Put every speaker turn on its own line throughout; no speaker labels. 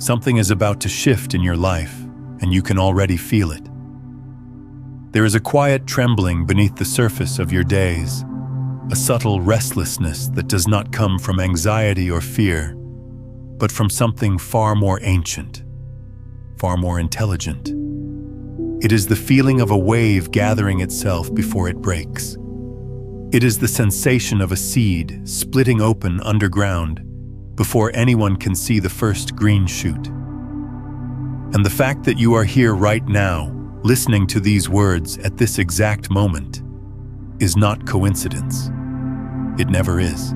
Something is about to shift in your life, and you can already feel it. There is a quiet trembling beneath the surface of your days, a subtle restlessness that does not come from anxiety or fear, but from something far more ancient, far more intelligent. It is the feeling of a wave gathering itself before it breaks. It is the sensation of a seed splitting open underground before anyone can see the first green shoot. And the fact that you are here right now, listening to these words at this exact moment, is not coincidence. It never is.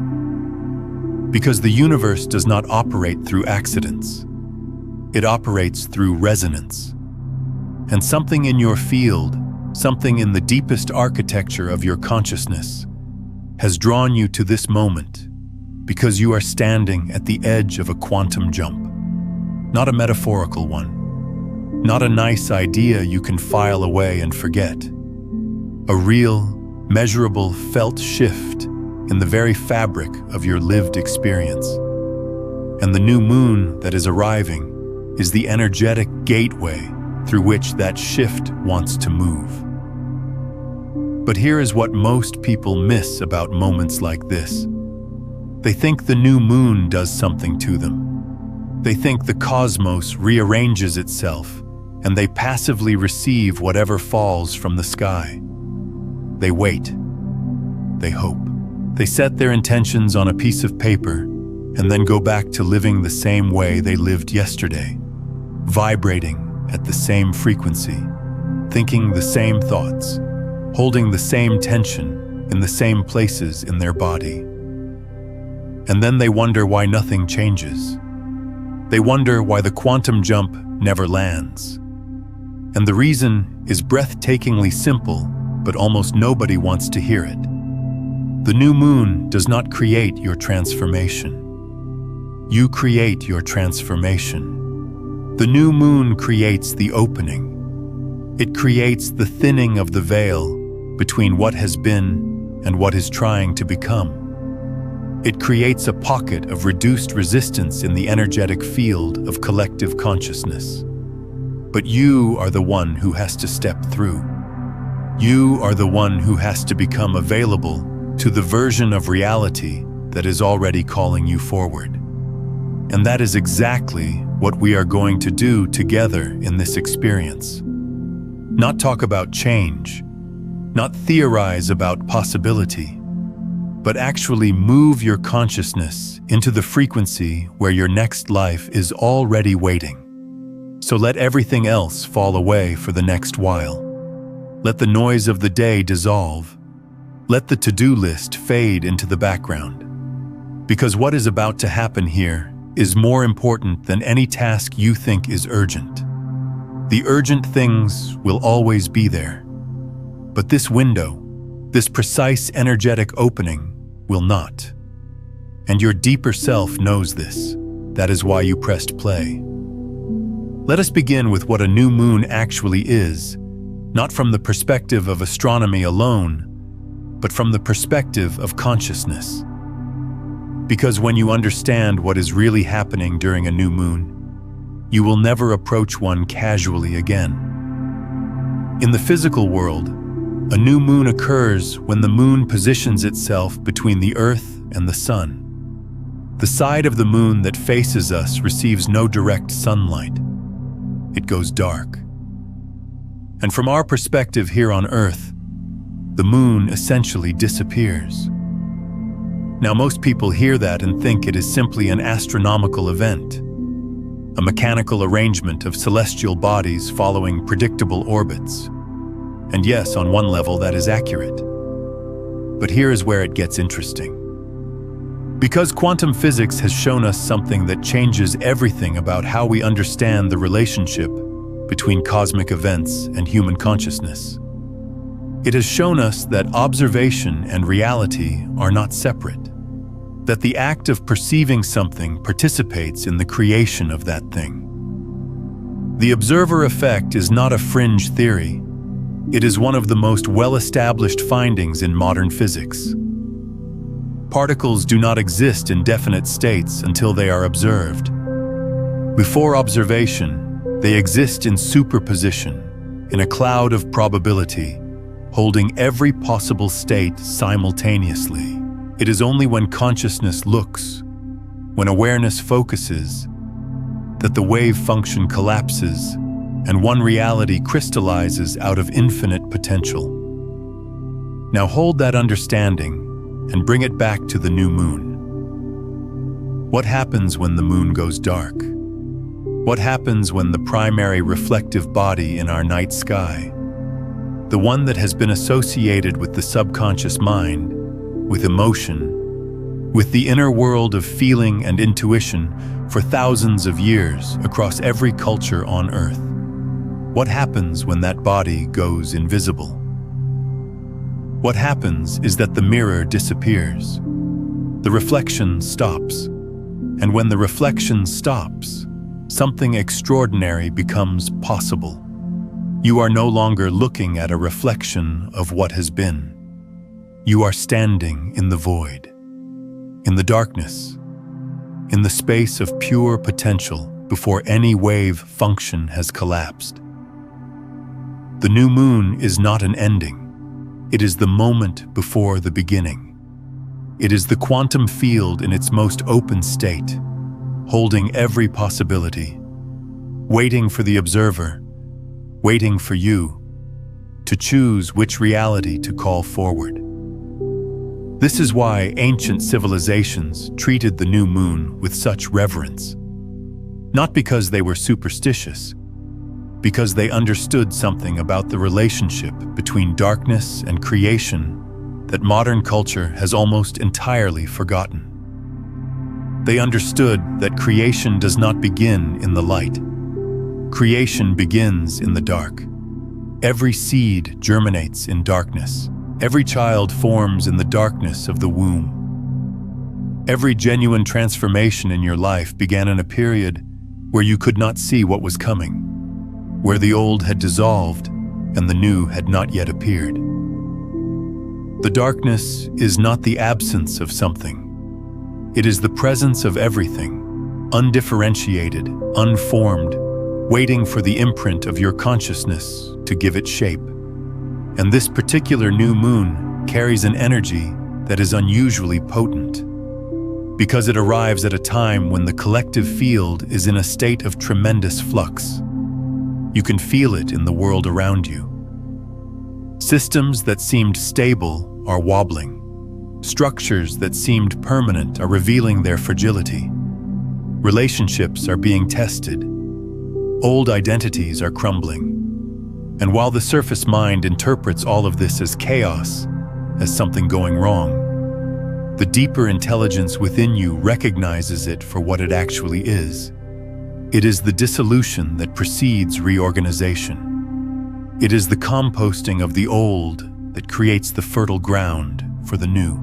Because the universe does not operate through accidents. It operates through resonance. And something in your field, something in the deepest architecture of your consciousness, has drawn you to this moment because you are standing at the edge of a quantum jump. Not a metaphorical one. Not a nice idea you can file away and forget. A real, measurable, felt shift in the very fabric of your lived experience. And the new moon that is arriving is the energetic gateway through which that shift wants to move. But here is what most people miss about moments like this. They think the new moon does something to them. They think the cosmos rearranges itself, and they passively receive whatever falls from the sky. They wait. They hope. They set their intentions on a piece of paper and then go back to living the same way they lived yesterday, vibrating at the same frequency, thinking the same thoughts, holding the same tension in the same places in their body. And then they wonder why nothing changes. They wonder why the quantum jump never lands. And the reason is breathtakingly simple, but almost nobody wants to hear it. The new moon does not create your transformation. You create your transformation. The new moon creates the opening. It creates the thinning of the veil between what has been and what is trying to become. It creates a pocket of reduced resistance in the energetic field of collective consciousness. But you are the one who has to step through. You are the one who has to become available to the version of reality that is already calling you forward. And that is exactly what we are going to do together in this experience. Not talk about change, not theorize about possibility, but actually move your consciousness into the frequency where your next life is already waiting. So let everything else fall away for the next while. Let the noise of the day dissolve. Let the to-do list fade into the background. Because what is about to happen here is more important than any task you think is urgent. The urgent things will always be there. But this window, this precise energetic opening, will not. And your deeper self knows this. That is why you pressed play. Let us begin with what a new moon actually is, not from the perspective of astronomy alone, but from the perspective of consciousness. Because when you understand what is really happening during a new moon, you will never approach one casually again. In the physical world, a new moon occurs when the moon positions itself between the Earth and the Sun. The side of the moon that faces us receives no direct sunlight. It goes dark. And from our perspective here on Earth, the moon essentially disappears. Now, most people hear that and think it is simply an astronomical event, a mechanical arrangement of celestial bodies following predictable orbits. And yes, on one level, that is accurate. But here is where it gets interesting. Because quantum physics has shown us something that changes everything about how we understand the relationship between cosmic events and human consciousness. It has shown us that observation and reality are not separate, that the act of perceiving something participates in the creation of that thing. The observer effect is not a fringe theory. It is one of the most well-established findings in modern physics. Particles do not exist in definite states until they are observed. Before observation, they exist in superposition, in a cloud of probability, holding every possible state simultaneously. It is only when consciousness looks, when awareness focuses, that the wave function collapses and one reality crystallizes out of infinite potential. Now hold that understanding and bring it back to the new moon. What happens when the moon goes dark? What happens when the primary reflective body in our night sky, the one that has been associated with the subconscious mind, with emotion, with the inner world of feeling and intuition for thousands of years across every culture on Earth? What happens when that body goes invisible? What happens is that the mirror disappears. The reflection stops. And when the reflection stops, something extraordinary becomes possible. You are no longer looking at a reflection of what has been. You are standing in the void, in the darkness, in the space of pure potential before any wave function has collapsed. The new moon is not an ending. It is the moment before the beginning. It is the quantum field in its most open state, holding every possibility, waiting for the observer, waiting for you to choose which reality to call forward. This is why ancient civilizations treated the new moon with such reverence. Not because they were superstitious, because they understood something about the relationship between darkness and creation that modern culture has almost entirely forgotten. They understood that creation does not begin in the light. Creation begins in the dark. Every seed germinates in darkness. Every child forms in the darkness of the womb. Every genuine transformation in your life began in a period where you could not see what was coming, where the old had dissolved and the new had not yet appeared. The darkness is not the absence of something. It is the presence of everything, undifferentiated, unformed, waiting for the imprint of your consciousness to give it shape. And this particular new moon carries an energy that is unusually potent, because it arrives at a time when the collective field is in a state of tremendous flux. You can feel it in the world around you. Systems that seemed stable are wobbling. Structures that seemed permanent are revealing their fragility. Relationships are being tested. Old identities are crumbling. And while the surface mind interprets all of this as chaos, as something going wrong, the deeper intelligence within you recognizes it for what it actually is. It is the dissolution that precedes reorganization. It is the composting of the old that creates the fertile ground for the new.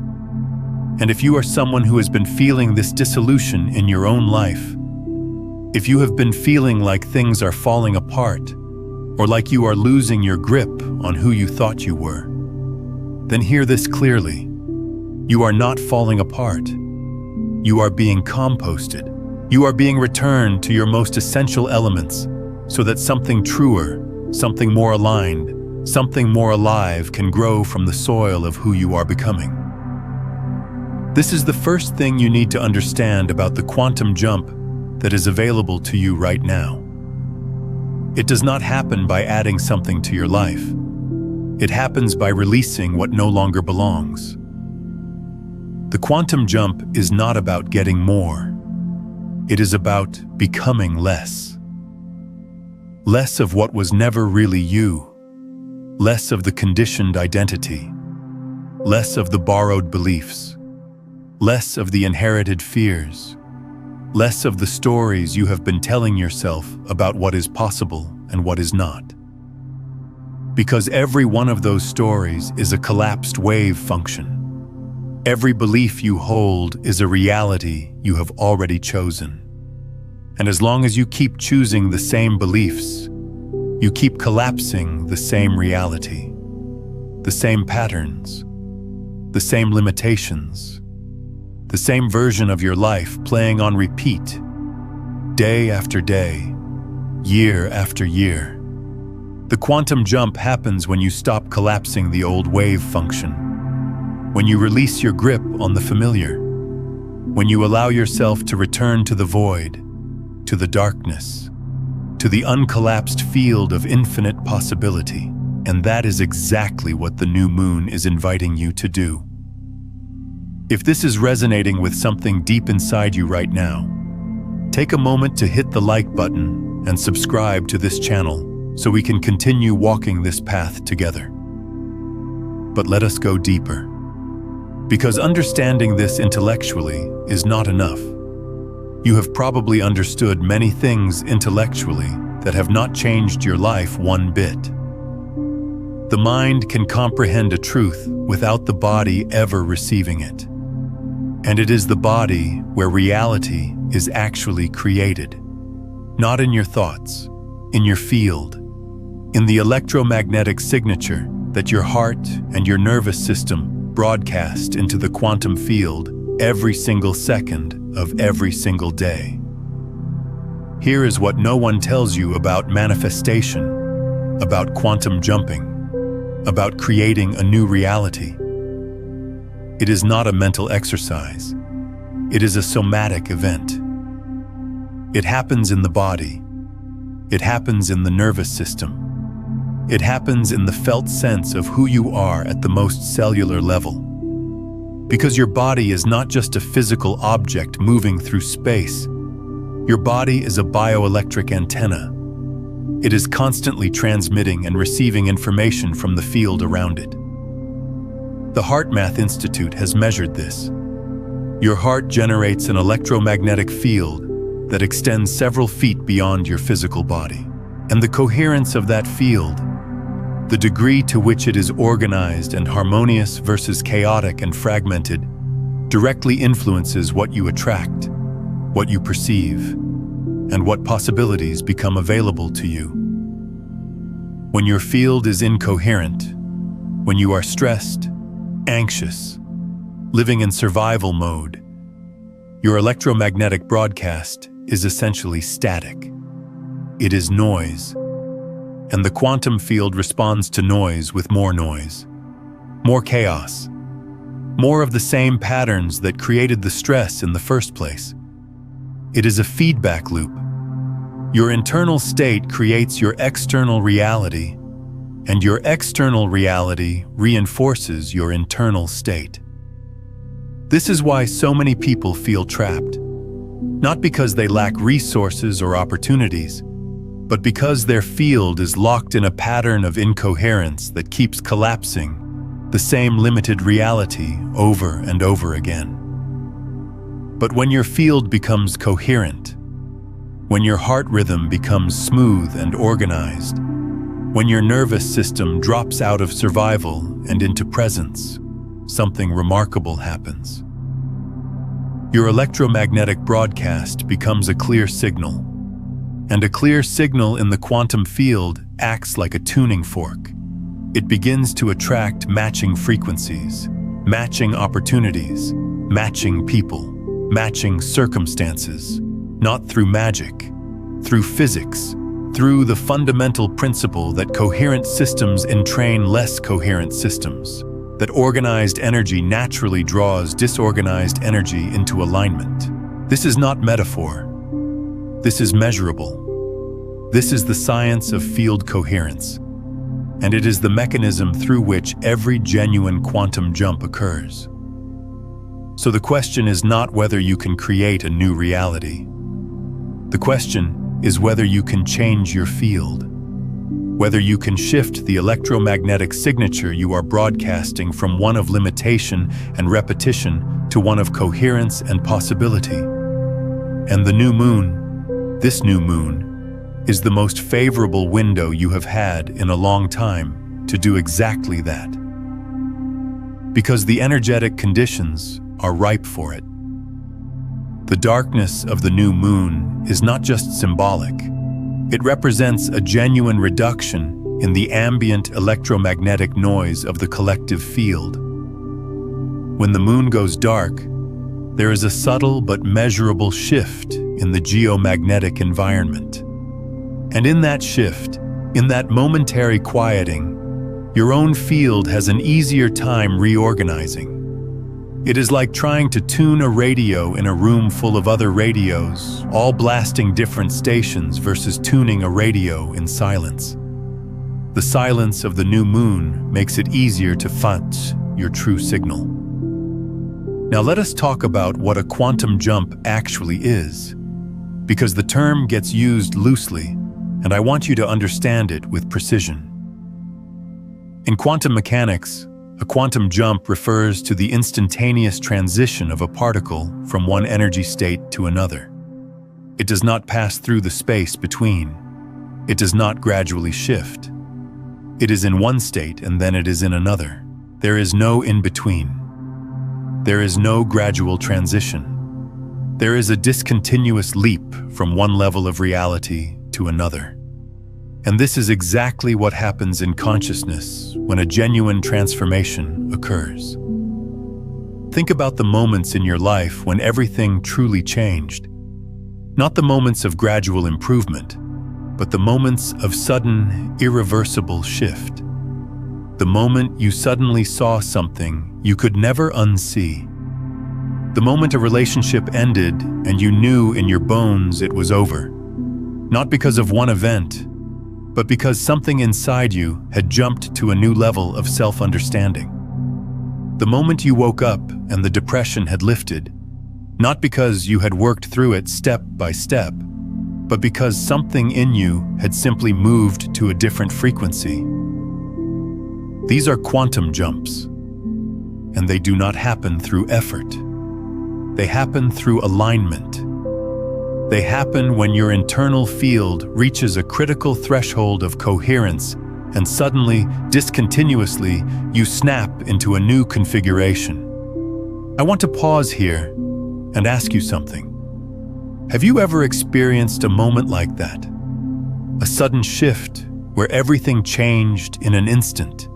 And if you are someone who has been feeling this dissolution in your own life, if you have been feeling like things are falling apart, or like you are losing your grip on who you thought you were, then hear this clearly. You are not falling apart. You are being composted. You are being returned to your most essential elements so that something truer, something more aligned, something more alive can grow from the soil of who you are becoming. This is the first thing you need to understand about the quantum jump that is available to you right now. It does not happen by adding something to your life. It happens by releasing what no longer belongs. The quantum jump is not about getting more. It is about becoming less. Less of what was never really you. Less of the conditioned identity. Less of the borrowed beliefs. Less of the inherited fears. Less of the stories you have been telling yourself about what is possible and what is not. Because every one of those stories is a collapsed wave function. Every belief you hold is a reality you have already chosen. And as long as you keep choosing the same beliefs, you keep collapsing the same reality, the same patterns, the same limitations, the same version of your life playing on repeat, day after day, year after year. The quantum jump happens when you stop collapsing the old wave function, when you release your grip on the familiar, when you allow yourself to return to the void, to the darkness, to the uncollapsed field of infinite possibility. And that is exactly what the new moon is inviting you to do. If this is resonating with something deep inside you right now, take a moment to hit the like button and subscribe to this channel so we can continue walking this path together. But let us go deeper. Because understanding this intellectually is not enough. You have probably understood many things intellectually that have not changed your life one bit. The mind can comprehend a truth without the body ever receiving it. And it is the body where reality is actually created. Not in your thoughts, in your field, in the electromagnetic signature that your heart and your nervous system broadcast into the quantum field every single second of every single day. Here is what no one tells you about manifestation, about quantum jumping, about creating a new reality. It is not a mental exercise. It is a somatic event. It happens in the body. It happens in the nervous system. It happens in the felt sense of who you are at the most cellular level. Because your body is not just a physical object moving through space. Your body is a bioelectric antenna. It is constantly transmitting and receiving information from the field around it. The HeartMath Institute has measured this. Your heart generates an electromagnetic field that extends several feet beyond your physical body. And the coherence of that field, the degree to which it is organized and harmonious versus chaotic and fragmented, directly influences what you attract, what you perceive, and what possibilities become available to you. When your field is incoherent, when you are stressed, anxious, living in survival mode, your electromagnetic broadcast is essentially static. It is noise. And the quantum field responds to noise with more noise, more chaos, more of the same patterns that created the stress in the first place. It is a feedback loop. Your internal state creates your external reality, and your external reality reinforces your internal state. This is why so many people feel trapped, not because they lack resources or opportunities, but because their field is locked in a pattern of incoherence that keeps collapsing the same limited reality over and over again. But when your field becomes coherent, when your heart rhythm becomes smooth and organized, when your nervous system drops out of survival and into presence, something remarkable happens. Your electromagnetic broadcast becomes a clear signal. And a clear signal in the quantum field acts like a tuning fork. It begins to attract matching frequencies, matching opportunities, matching people, matching circumstances, not through magic, through physics, through the fundamental principle that coherent systems entrain less coherent systems, that organized energy naturally draws disorganized energy into alignment. This is not metaphor. This is measurable. This is the science of field coherence, and it is the mechanism through which every genuine quantum jump occurs. So the question is not whether you can create a new reality. The question is whether you can change your field, whether you can shift the electromagnetic signature you are broadcasting from one of limitation and repetition to one of coherence and possibility. And the new moon, this new moon, is the most favorable window you have had in a long time to do exactly that. Because the energetic conditions are ripe for it. The darkness of the new moon is not just symbolic. It represents a genuine reduction in the ambient electromagnetic noise of the collective field. When the moon goes dark, there is a subtle but measurable shift in the geomagnetic environment. And in that shift, in that momentary quieting, your own field has an easier time reorganizing. It is like trying to tune a radio in a room full of other radios, all blasting different stations, versus tuning a radio in silence. The silence of the new moon makes it easier to find your true signal. Now let us talk about what a quantum jump actually is, because the term gets used loosely, and I want you to understand it with precision. In quantum mechanics, a quantum jump refers to the instantaneous transition of a particle from one energy state to another. It does not pass through the space between. It does not gradually shift. It is in one state and then it is in another. There is no in-between. There is no gradual transition. There is a discontinuous leap from one level of reality to another. And this is exactly what happens in consciousness when a genuine transformation occurs. Think about the moments in your life when everything truly changed. Not the moments of gradual improvement, but the moments of sudden, irreversible shift. The moment you suddenly saw something you could never unsee. The moment a relationship ended and you knew in your bones it was over. Not because of one event, but because something inside you had jumped to a new level of self-understanding. The moment you woke up and the depression had lifted, not because you had worked through it step by step, but because something in you had simply moved to a different frequency. These are quantum jumps, and they do not happen through effort. They happen through alignment. They happen when your internal field reaches a critical threshold of coherence, and suddenly, discontinuously, you snap into a new configuration. I want to pause here and ask you something. Have you ever experienced a moment like that? A sudden shift where everything changed in an instant,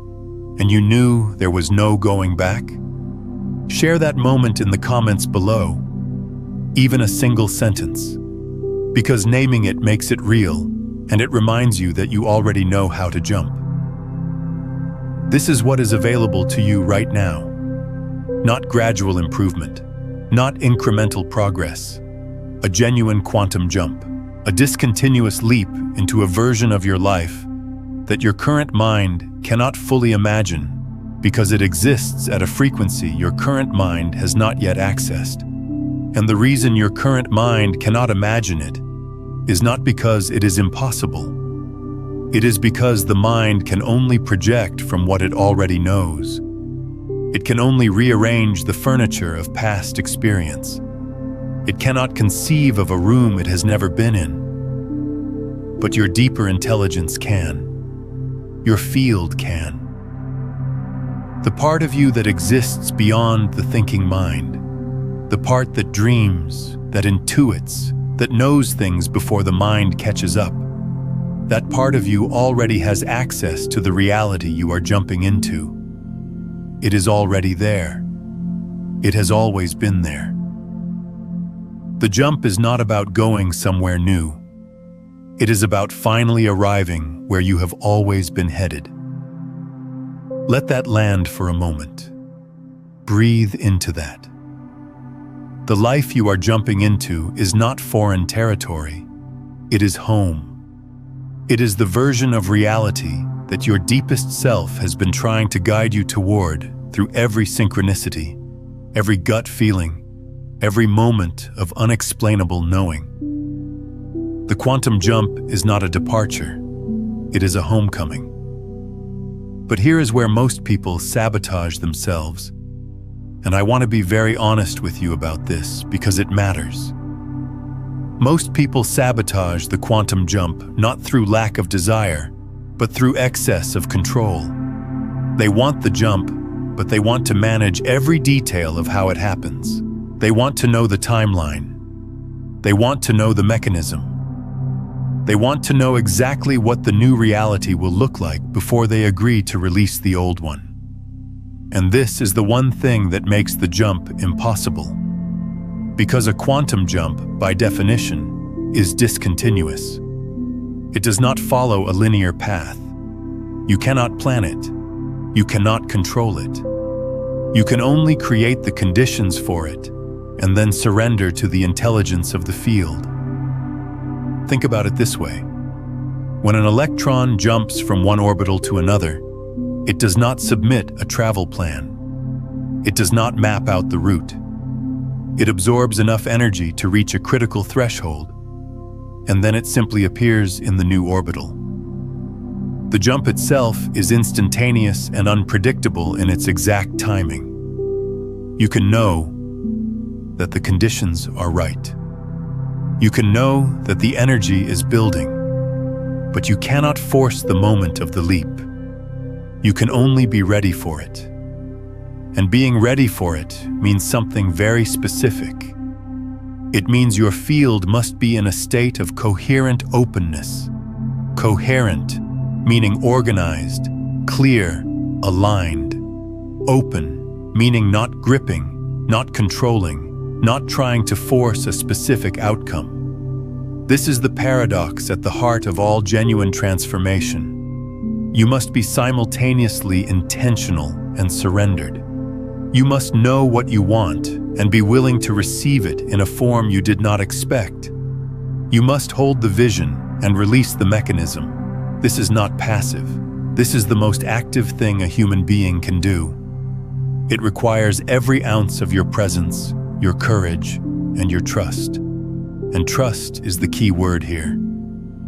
and you knew there was no going back? Share that moment in the comments below, even a single sentence, because naming it makes it real, and it reminds you that you already know how to jump. This is what is available to you right now. Not gradual improvement, not incremental progress. A genuine quantum jump, a discontinuous leap into a version of your life that your current mind cannot fully imagine because it exists at a frequency your current mind has not yet accessed. And the reason your current mind cannot imagine it is not because it is impossible. It is because the mind can only project from what it already knows. It can only rearrange the furniture of past experience. It cannot conceive of a room it has never been in. But your deeper intelligence can. Your field can. The part of you that exists beyond the thinking mind. The part that dreams, that intuits, that knows things before the mind catches up. That part of you already has access to the reality you are jumping into. It is already there. It has always been there. The jump is not about going somewhere new. It is about finally arriving where you have always been headed. Let that land for a moment. Breathe into that. The life you are jumping into is not foreign territory. It is home. It is the version of reality that your deepest self has been trying to guide you toward through every synchronicity, every gut feeling, every moment of unexplainable knowing. The quantum jump is not a departure. It is a homecoming. But here is where most people sabotage themselves. And I want to be very honest with you about this because it matters. Most people sabotage the quantum jump not through lack of desire, but through excess of control. They want the jump, but they want to manage every detail of how it happens. They want to know the timeline. They want to know the mechanism. They want to know exactly what the new reality will look like before they agree to release the old one. And this is the one thing that makes the jump impossible. Because a quantum jump, by definition, is discontinuous. It does not follow a linear path. You cannot plan it. You cannot control it. You can only create the conditions for it and then surrender to the intelligence of the field. Think about it this way. When an electron jumps from one orbital to another, it does not submit a travel plan. It does not map out the route. It absorbs enough energy to reach a critical threshold, and then it simply appears in the new orbital. The jump itself is instantaneous and unpredictable in its exact timing. You can know that the conditions are right. You can know that the energy is building, but you cannot force the moment of the leap. You can only be ready for it. And being ready for it means something very specific. It means your field must be in a state of coherent openness. Coherent, meaning organized, clear, aligned. Open, meaning not gripping, not controlling, not trying to force a specific outcome. This is the paradox at the heart of all genuine transformation. You must be simultaneously intentional and surrendered. You must know what you want and be willing to receive it in a form you did not expect. You must hold the vision and release the mechanism. This is not passive. This is the most active thing a human being can do. It requires every ounce of your presence, your courage, and your trust. And trust is the key word here.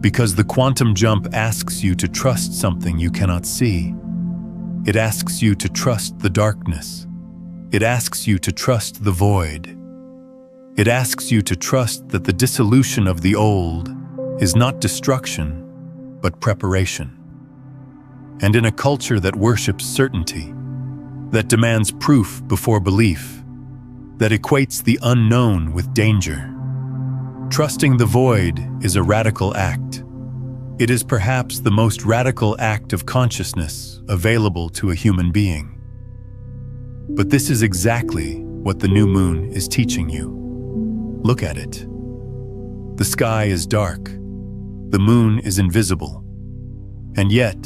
Because the quantum jump asks you to trust something you cannot see. It asks you to trust the darkness. It asks you to trust the void. It asks you to trust that the dissolution of the old is not destruction, but preparation. And in a culture that worships certainty, that demands proof before belief, that equates the unknown with danger, trusting the void is a radical act. It is perhaps the most radical act of consciousness available to a human being. But this is exactly what the new moon is teaching you. Look at it. The sky is dark. The moon is invisible. And yet,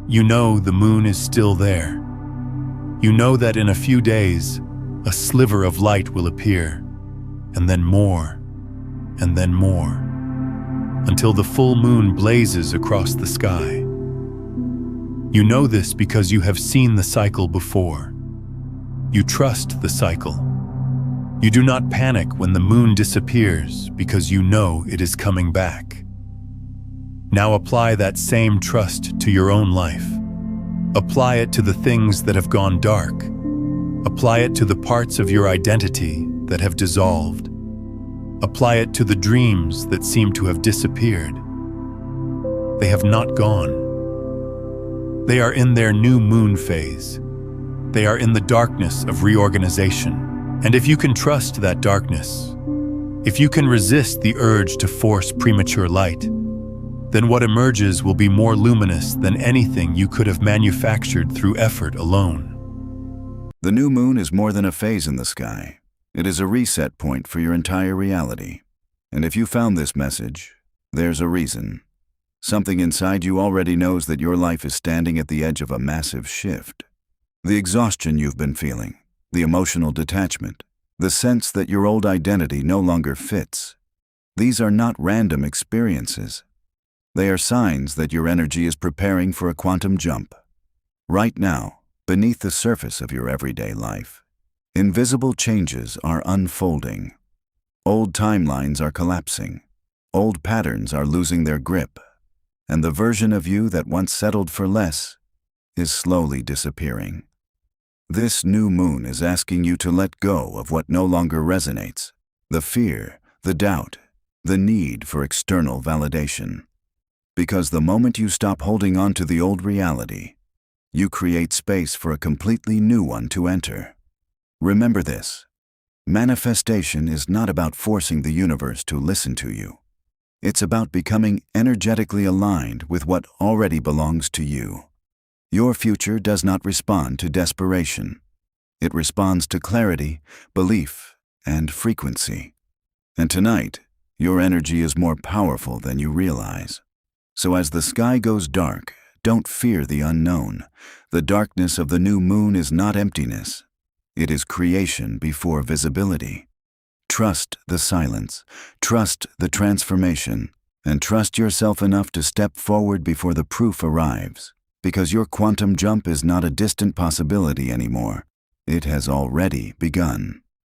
you know the moon is still there. You know that in a few days, a sliver of light will appear, and then more, until the full moon blazes across the sky. You know this because you have seen the cycle before. You trust the cycle. You do not panic when the moon disappears because you know it is coming back. Now apply that same trust to your own life. Apply it to the things that have gone dark. Apply it to the parts of your identity that have dissolved. Apply it to the dreams that seem to have disappeared. They have not gone. They are in their new moon phase. They are in the darkness of reorganization. And if you can trust that darkness, if you can resist the urge to force premature light, then what emerges will be more luminous than anything you could have manufactured through effort alone.
The new moon is more than a phase in the sky. It is a reset point for your entire reality. And if you found this message, there's a reason. Something inside you already knows that your life is standing at the edge of a massive shift. The exhaustion you've been feeling, the emotional detachment, the sense that your old identity no longer fits. These are not random experiences. They are signs that your energy is preparing for a quantum jump. Right now, beneath the surface of your everyday life, invisible changes are unfolding. Old timelines are collapsing. Old patterns are losing their grip. And the version of you that once settled for less is slowly disappearing. This new moon is asking you to let go of what no longer resonates, the fear, the doubt, the need for external validation. Because the moment you stop holding on to the old reality, you create space for a completely new one to enter. Remember this: manifestation is not about forcing the universe to listen to you. It's about becoming energetically aligned with what already belongs to you. Your future does not respond to desperation. It responds to clarity, belief, and frequency. And tonight, your energy is more powerful than you realize. So as the sky goes dark, don't fear the unknown. The darkness of the new moon is not emptiness. It is creation before visibility. Trust the silence, trust the transformation, and trust yourself enough to step forward before the proof arrives. Because your quantum jump is not a distant possibility anymore. It has already begun.